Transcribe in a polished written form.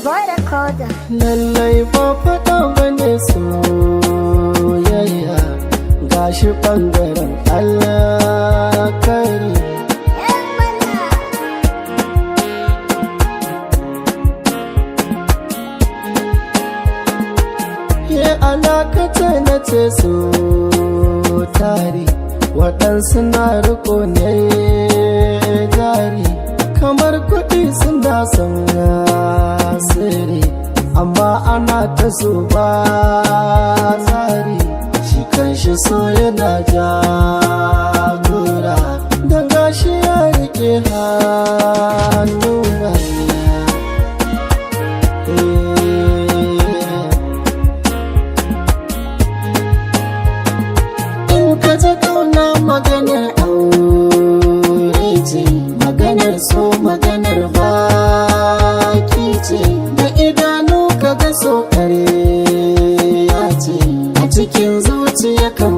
boy recorder. Lallai ba faɗa bane soyayya, gashi ɓangaren Allah kare. Ye alakata na ce so tare, waɗansu na riko ne jari, kamar kuɗi suna son asiri, amma ana ta so ba tsari. Shi kanshi so yana jagora, don gashi ya rike hannuna. In ka ta kauna maganar aure ce, maganar so maganar baki ce, da idanu ka ga so ƙarya ce, a cikin zuciya kan